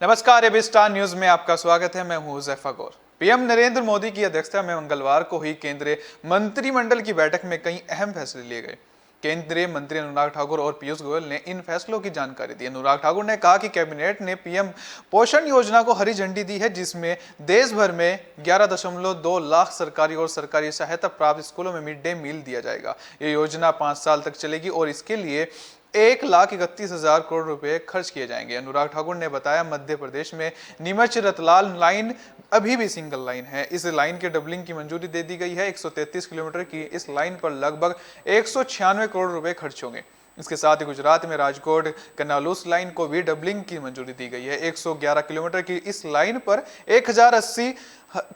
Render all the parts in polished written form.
नमस्कार, AB star news में आपका स्वागत है। मैं हूं हुज़ैफा गौर। पीएम नरेंद्र मोदी की अध्यक्षता में मंगलवार को हुई केंद्रीय मंत्रिमंडल की बैठक में कई अहम फैसले लिए गए। केंद्रीय मंत्री अनुराग ठाकुर और पीयूष गोयल ने इन फैसलों की जानकारी दी। अनुराग ठाकुर ने कहा कि कैबिनेट ने पीएम पोषण योजना को हरी झंडी दी है, जिसमें देश भर में 11.2 लाख सरकारी और सरकारी सहायता प्राप्त स्कूलों में मिड डे मील दिया जाएगा। ये योजना 5 साल तक चलेगी और इसके लिए 1,31,000 करोड़ रुपए खर्च किए जाएंगे। अनुराग ठाकुर ने बताया, मध्य प्रदेश में नीमच रतलाम लाइन अभी भी सिंगल लाइन है। इस लाइन के डबलिंग की मंजूरी दे दी गई है। 133 किलोमीटर की इस लाइन पर लगभग 196 करोड़ रुपए खर्च होंगे। इसके साथ ही गुजरात में राजकोट कनालूस लाइन को भी डबलिंग की मंजूरी दी गई है। 111 किलोमीटर की इस लाइन पर 1080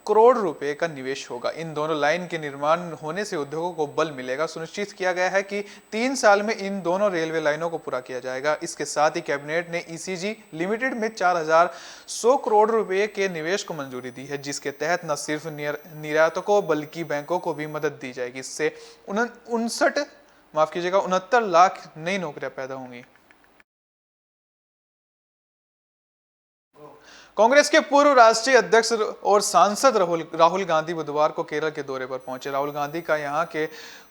करोड़ रुपए का निवेश होगा। इन दोनों लाइन के निर्माण होने से उद्योगों को बल मिलेगा। सुनिश्चित किया गया है कि 3 साल में इन दोनों रेलवे लाइनों को पूरा किया जाएगा। इसके साथ ही कैबिनेट ने ईसीजी लिमिटेड में 4100 करोड़ रुपए के निवेश को मंजूरी दी है, जिसके तहत न सिर्फ निर्यातकों बल्कि बैंकों को भी मदद दी जाएगी। इससे 69 लाख नई नौकरियां पैदा होंगी। कांग्रेस के पूर्व राष्ट्रीय अध्यक्ष और सांसद राहुल गांधी बुधवार को केरल के दौरे पर पहुंचे। राहुल गांधी का यहां के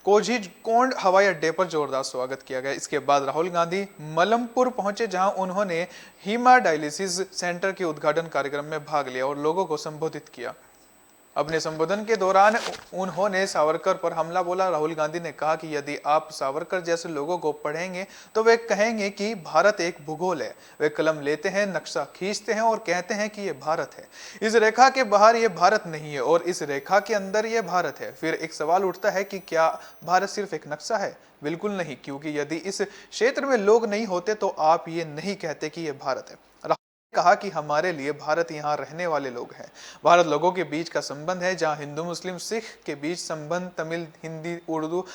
कोझिकोड हवाई अड्डे पर जोरदार स्वागत किया गया। इसके बाद राहुल गांधी मलमपुर पहुंचे, जहां उन्होंने हीमाडायलिसिस सेंटर के उद्घाटन कार्यक्रम में भाग लिया और लोगों को संबोधित किया। अपने संबोधन के दौरान उन्होंने सावरकर पर हमला बोला। राहुल गांधी ने कहा कि यदि आप सावरकर जैसे लोगों को पढ़ेंगे तो वे कहेंगे कि भारत एक भूगोल है। वे कलम लेते हैं, नक्शा खींचते हैं और कहते हैं कि ये भारत है। इस रेखा के बाहर ये भारत नहीं है और इस रेखा के अंदर ये भारत है। फिर एक सवाल उठता है कि क्या भारत सिर्फ एक नक्शा है? बिल्कुल नहीं, क्योंकि यदि इस क्षेत्र में लोग नहीं होते तो आप ये नहीं कहते कि ये भारत है। कहा कि हमारे लिए भारत यहाँ रहने वाले लोग हैं। भारत लोगों के बीच का संबंध है, जहाँ हिंदू मुस्लिम सिख के बीच संबंध, तमिल हिंदी उर्दू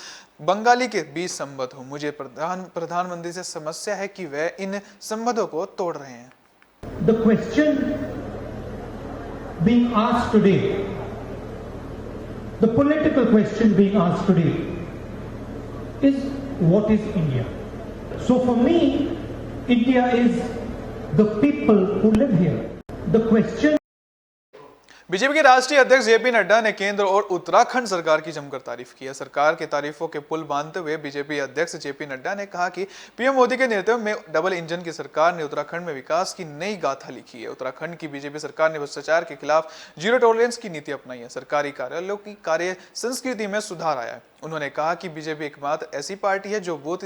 बंगाली के बीच संबंध हो। मुझे प्रधानमंत्री से समस्या है कि वे इन संबंधों को तोड़ रहे हैं। The question being asked today, the political question being asked today is what is India? So for me, India is the people who live here. The question BJP के राष्ट्रीय अध्यक्ष जेपी नड्डा ने केंद्र और उत्तराखंड सरकार की जमकर तारीफ की है। सरकार के तारीफों के पुल बांधते हुए बीजेपी अध्यक्ष जेपी नड्डा ने कहा कि पीएम मोदी के नेतृत्व में डबल इंजन की सरकार ने उत्तराखंड में विकास की नई गाथा लिखी है। उत्तराखंड की बीजेपी सरकार ने भ्रष्टाचार के खिलाफ जीरो टॉलरेंस की नीति अपनाई है। सरकारी कार्यालयों की कार्य संस्कृति में सुधार आया है। उन्होंने कहा कि बीजेपी एकमात्र ऐसी पार्टी है जो बूथ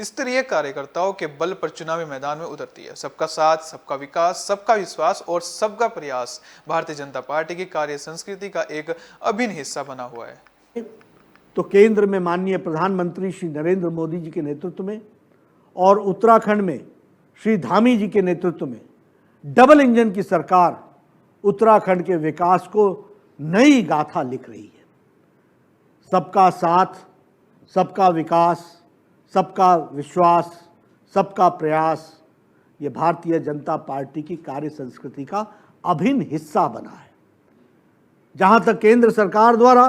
स्तरीय कार्यकर्ताओं के बल पर चुनावी मैदान में उतरती है। सबका साथ, सबका विकास, सबका विश्वास और सबका प्रयास भारतीय जनता पार्टी की कार्य संस्कृति का एक अभिन्न हिस्सा बना हुआ है। तो केंद्र में माननीय प्रधानमंत्री श्री नरेंद्र मोदी जी के नेतृत्व में और उत्तराखंड में श्री धामी जी के नेतृत्व में डबल इंजन की सरकार उत्तराखंड के विकास को नई गाथा लिख रही है। सबका साथ, सबका विकास, सबका विश्वास, सबका प्रयास, ये भारतीय जनता पार्टी की कार्य संस्कृति का अभिन्न हिस्सा बना है। जहां तक केंद्र सरकार द्वारा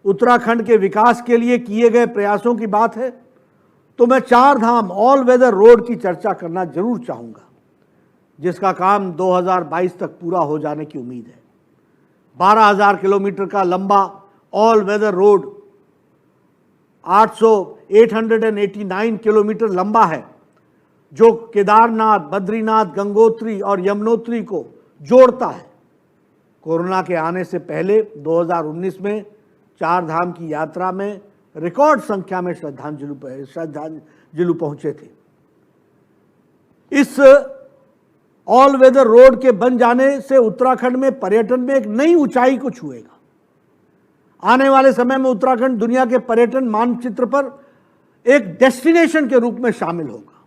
उत्तराखंड के विकास के लिए किए गए प्रयासों की बात है, तो मैं 4 धाम ऑल वेदर रोड की चर्चा करना जरूर चाहूँगा, जिसका काम 2022 तक पूरा हो जाने की उम्मीद है। 12,000 किलोमीटर का लंबा ऑल वेदर रोड 889 किलोमीटर लंबा है, जो केदारनाथ, बद्रीनाथ, गंगोत्री और यमुनोत्री को जोड़ता है। कोरोना के आने से पहले 2019 में 4 धाम की यात्रा में रिकॉर्ड संख्या में श्रद्धांजलि पहुंचे थे। इस ऑल वेदर रोड के बन जाने से उत्तराखंड में पर्यटन में एक नई ऊंचाई को छुएगा। आने वाले समय में उत्तराखंड दुनिया के पर्यटन मानचित्र पर एक डेस्टिनेशन के रूप में शामिल होगा।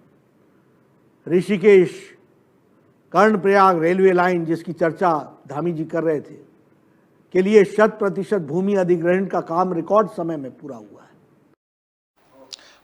ऋषिकेश कर्णप्रयाग रेलवे लाइन, जिसकी चर्चा धामी जी कर रहे थे, के लिए 100% भूमि अधिग्रहण का काम रिकॉर्ड समय में पूरा हुआ है।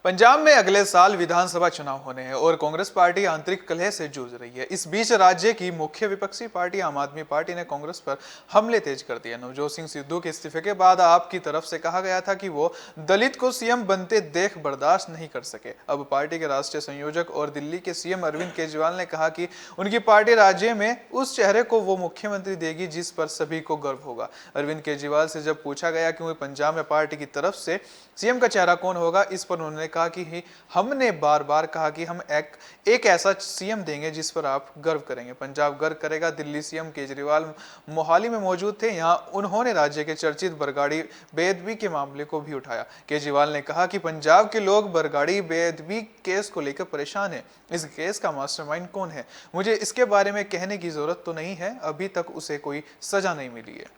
पंजाब में अगले साल विधानसभा चुनाव होने हैं और कांग्रेस पार्टी आंतरिक कलह से जूझ रही है। इस बीच राज्य की मुख्य विपक्षी पार्टी आम आदमी पार्टी ने कांग्रेस पर हमले तेज कर दिए। नवजोत सिंह सिद्धू के इस्तीफे के बाद आप की तरफ से कहा गया था कि वो दलित को सीएम बनते देख बर्दाश्त नहीं कर सके। अब पार्टी के राष्ट्रीय संयोजक और दिल्ली के सीएम अरविंद केजरीवाल ने कहा कि उनकी पार्टी राज्य में उस चेहरे को वो मुख्यमंत्री देगी जिस पर सभी को गर्व होगा। अरविंद केजरीवाल से जब पूछा गया कि पंजाब में पार्टी की तरफ से सीएम का चेहरा कौन होगा, इस पर उन्होंने कहा कि हमने बार बार कहा कि हम एक ऐसा सीएम देंगे जिस पर आप गर्व करेंगे। पंजाब गर्व करेगा। दिल्ली सीएम केजरीवाल मोहाली में मौजूद थे। यहां उन्होंने राज्य के चर्चित बरगाड़ी बेअदबी के मामले को भी उठाया। केजरीवाल ने कहा कि पंजाब के लोग बरगाड़ी बेअदबी केस को लेकर परेशान हैं। इस केस का मास्टरमाइंड कौन है, मुझे इसके बारे में कहने की जरूरत तो नहीं है। अभी तक उसे कोई सजा नहीं मिली है।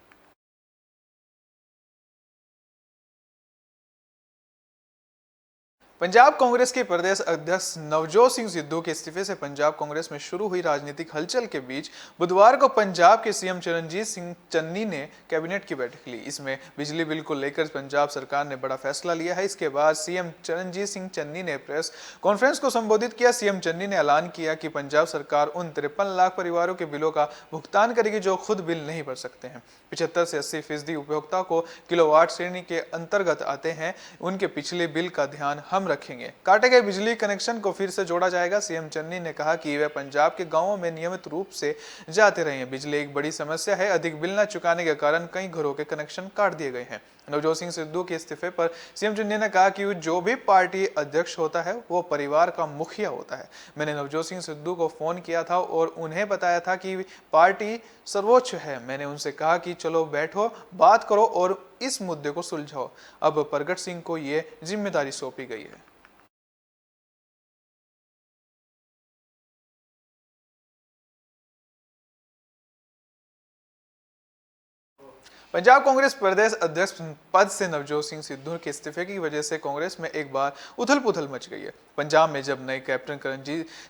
पंजाब कांग्रेस के प्रदेश अध्यक्ष नवजोत सिंह सिद्धू के इस्तीफे से पंजाब कांग्रेस में शुरू हुई राजनीतिक हलचल के बीच बुधवार को पंजाब के सीएम चरणजीत सिंह चन्नी ने कैबिनेट की बैठक ली। इसमें बिजली बिल को लेकर पंजाब सरकार ने बड़ा फैसला लिया है। इसके बाद सीएम चरणजीत सिंह चन्नी ने प्रेस कॉन्फ्रेंस को संबोधित किया। सीएम चन्नी ने ऐलान किया कि पंजाब सरकार उन 53 लाख परिवारों के बिलों का भुगतान करेगी जो खुद बिल नहीं भर सकते हैं। 75 से 80% उपभोक्ता को किलोवाट श्रेणी के अंतर्गत आते हैं। उनके पिछले बिल का ध्यान हम रखेंगे। काटे गए बिजली कनेक्शन को फिर से जोड़ा जाएगा। सीएम चन्नी ने कहा कि वे पंजाब के गांवों में नियमित रूप से जाते रहे हैं। बिजली एक बड़ी समस्या है। अधिक बिल न चुकाने के कारण कई घरों के कनेक्शन काट दिए गए हैं। नवजोत सिंह सिद्धू के इस्तीफे पर सीएम चन्नी ने कहा कि जो भी पार्टी अध्यक्ष होता है वो परिवार का मुखिया होता है। मैंने नवजोत सिंह सिद्धू को फोन किया था और उन्हें बताया था कि पार्टी सर्वोच्च है। मैंने उनसे कहा कि चलो बैठो, बात करो और इस मुद्दे को सुलझाओ। अब प्रगट सिंह को ये जिम्मेदारी सौंपी गई है। पंजाब कांग्रेस प्रदेश अध्यक्ष पद से नवजोत सिंह सिद्धू के इस्तीफे की वजह से कांग्रेस में एक बार उथल-पुथल मच गई है। पंजाब में जब नए कैप्टन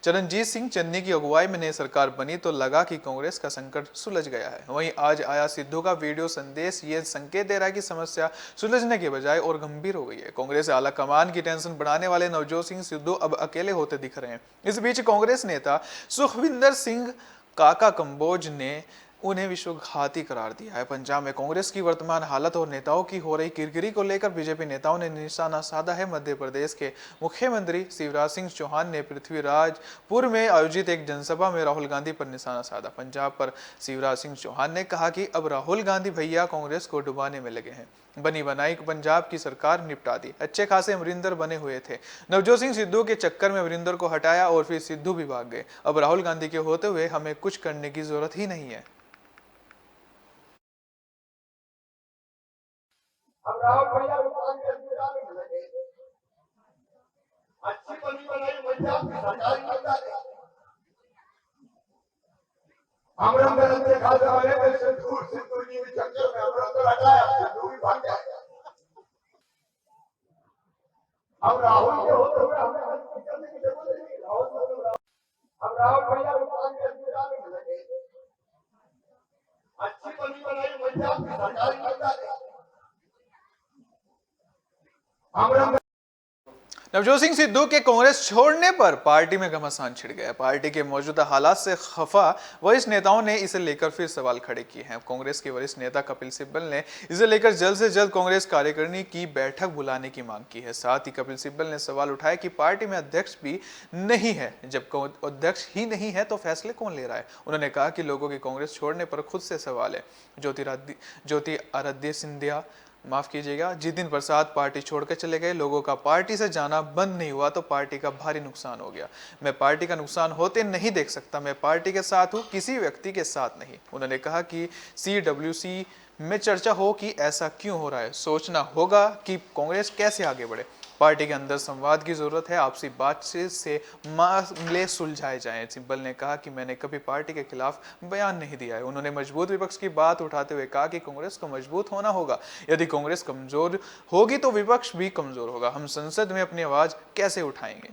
चरणजीत सिंह चन्नी की अगुवाई में नई सरकार बनी तो लगा कि कांग्रेस का संकट सुलझ गया है। वहीं आज आया सिद्धू का वीडियो संदेश ये संकेत दे रहा है कि समस्या सुलझने के बजाय और गंभीर हो गई है। कांग्रेस आला कमान की टेंशन बढ़ाने वाले नवजोत सिंह सिद्धू अब अकेले होते दिख रहे हैं। इस बीच कांग्रेस नेता सुखविंदर सिंह काका कंबोज ने उन्हें विश्वघाती करार दिया है। पंजाब में कांग्रेस की वर्तमान हालत और नेताओं की हो रही किरकिरी को लेकर बीजेपी नेताओं ने निशाना साधा है। मध्य प्रदेश के मुख्यमंत्री शिवराज सिंह चौहान ने पृथ्वीराजपुर में आयोजित एक जनसभा में राहुल गांधी पर निशाना साधा। पंजाब पर शिवराज सिंह चौहान ने कहा कि अब राहुल गांधी भैया कांग्रेस को डुबाने में लगे हैं। बनी बनाई पंजाब की सरकार निपटा दी। अच्छे खासे अमरिंदर बने हुए थे। नवजोत सिंह सिद्धू के चक्कर में अमरिंदर को हटाया और फिर सिद्धू भी भाग गए। अब राहुल गांधी के होते हुए हमें कुछ करने की जरूरत ही नहीं है। अब राहुल भैया अच्छी बनी बनाई पंजाब की सरकार निपटा दी। अमरिंदर अच्छे खासे वाले में सिद्धू जी के चक्कर में अमरिंदर हटाया, सिद्धू भी भाग गया। अब राहुल के होते हुए हमें कुछ करने की जरूरत नहीं। अब राहुल भैया अच्छी बनी बनाई पंजाब की सरकार निपटा दी। नवजोत सिंह सिद्धू के कांग्रेस छोड़ने पर पार्टी में घमासान छिड़ गया। पार्टी के मौजूदा हालात से खफा वरिष्ठ नेताओं ने इसे लेकर फिर सवाल खड़े किए हैं। कांग्रेस के वरिष्ठ नेता कपिल सिब्बल ने इसे लेकर जल्द से जल्द कांग्रेस कार्यकारिणी की बैठक बुलाने की मांग की है। साथ ही कपिल सिब्बल ने सवाल उठाया कि पार्टी में अध्यक्ष भी नहीं है। जब अध्यक्ष ही नहीं है तो फैसले कौन ले रहा है। उन्होंने कहा कि लोगों के कांग्रेस छोड़ने पर खुद से सवाल है। ज्योतिरादित्य सिंधिया माफ कीजिएगा, जितिन प्रसाद पार्टी छोड़कर चले गए। लोगों का पार्टी से जाना बंद नहीं हुआ तो पार्टी का भारी नुकसान हो गया। मैं पार्टी का नुकसान होते नहीं देख सकता। मैं पार्टी के साथ हूं, किसी व्यक्ति के साथ नहीं। उन्होंने कहा कि CWC में चर्चा हो कि ऐसा क्यों हो रहा है। सोचना होगा कि कांग्रेस कैसे आगे बढ़े। पार्टी के अंदर संवाद की जरूरत है। आपसी बातचीत से मामले सुलझाए जाएं। सिब्बल ने कहा कि मैंने कभी पार्टी के खिलाफ बयान नहीं दिया है। उन्होंने मजबूत विपक्ष की बात उठाते हुए कहा कि कांग्रेस को मजबूत होना होगा। यदि कांग्रेस कमजोर होगी तो विपक्ष भी कमजोर होगा। हम संसद में अपनी आवाज कैसे उठाएंगे।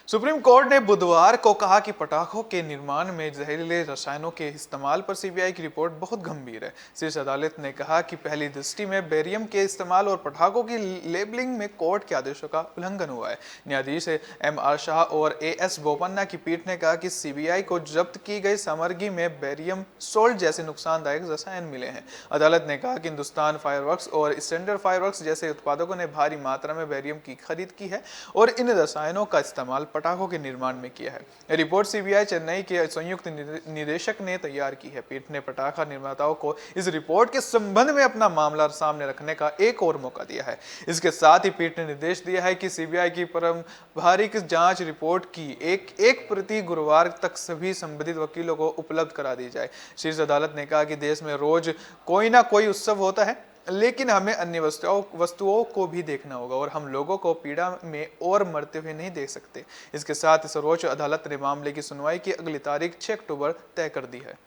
सुप्रीम कोर्ट ने बुधवार को कहा कि पटाखों के निर्माण में जहरीले रसायनों के इस्तेमाल पर सीबीआई की रिपोर्ट बहुत गंभीर है। शीर्ष अदालत ने कहा कि पहली दृष्टि में बेरियम के इस्तेमाल और पटाखों की लेबलिंग में कोर्ट के आदेशों का उल्लंघन हुआ है। न्यायाधीश एम.आर. शाह और ए.एस. बोपन्ना की पीठ ने कहा कि सीबीआई को जब्त की गई सामग्री में बेरियम सोल्ट जैसे नुकसानदायक रसायन मिले हैं। अदालत ने कहा कि हिंदुस्तान फायरवर्क्स और स्टैंडर्ड फायरवर्क्स जैसे उत्पादकों ने भारी मात्रा में बेरियम की खरीद की है और इन रसायनों का इस्तेमाल पटाखों के निर्माण में किया है। रिपोर्ट सीबीआई चेन्नई के संयुक्त निदेशक ने तैयार की है। पीठ ने पटाखा निर्माताओं को इस रिपोर्ट के संबंध में अपना मामला सामने रखने का एक और मौका दिया है। इसके साथ ही पीठ ने निर्देश दिया है कि सीबीआई की पारंपरिक जांच रिपोर्ट की एक प्रति गुरुवार तक सभी संबंधित वकीलों को उपलब्ध करा दी जाए। शीर्ष अदालत ने कहा कि देश में रोज कोई ना कोई उत्सव होता है, लेकिन हमें अन्य वस्तुओं को भी देखना होगा और हम लोगों को पीड़ा में और मरते हुए नहीं देख सकते। इसके साथ सर्वोच्च अदालत ने मामले की सुनवाई की अगली तारीख 6 अक्टूबर तय कर दी है।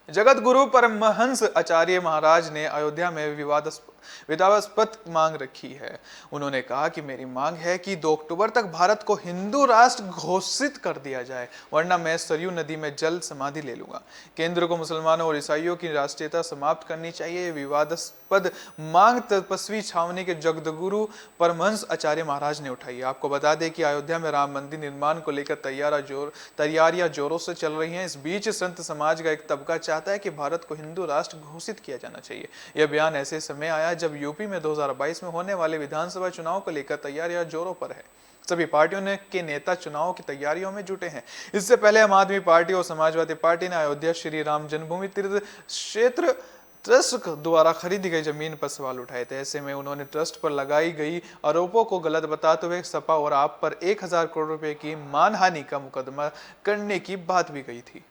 जगत गुरु परमहंस आचार्य महाराज ने अयोध्या में विवादास्पद मांग रखी है। उन्होंने कहा कि मेरी मांग है कि 2 अक्टूबर तक भारत को हिंदू राष्ट्र घोषित कर दिया जाए, वरना मैं सरयू नदी में जल समाधि ले लूंगा। केंद्र को मुसलमानों और ईसाइयों की राष्ट्रीयता समाप्त करनी चाहिए। ये विवादास्पद मांग तपस्वी छावनी के जगतगुरु परमहंस आचार्य महाराज ने उठाई। आपको बता दें कि अयोध्या में राम मंदिर निर्माण को लेकर तैयारियां जोरों से चल रही हैं। इस बीच संत समाज का एक तबका चाहता है कि भारत को हिंदू राष्ट्र घोषित किया जाना चाहिए। यह बयान ऐसे समय आया जब यूपी में 2022 में होने वाले विधानसभा चुनाव को लेकर तैयारियां जोरों पर है। सभी पार्टियों के नेता चुनाव की तैयारियों में जुटे हैं। इससे पहले आम आदमी पार्टी और समाजवादी पार्टी ने अयोध्या श्री राम जन्मभूमि तीर्थ क्षेत्र ट्रस्ट द्वारा खरीदी गई जमीन पर सवाल उठाए थे। ऐसे में उन्होंने ट्रस्ट पर लगाई गई आरोपों को गलत बताते हुए सपा और आप पर 1000 करोड़ रुपए की मानहानि का मुकदमा करने की बात भी कही थी।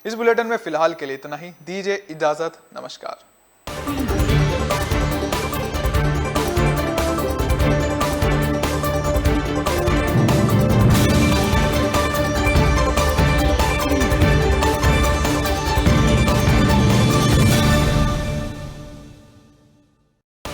इस बुलेटिन में फिलहाल के लिए इतना ही। दीजिए इजाजत। नमस्कार।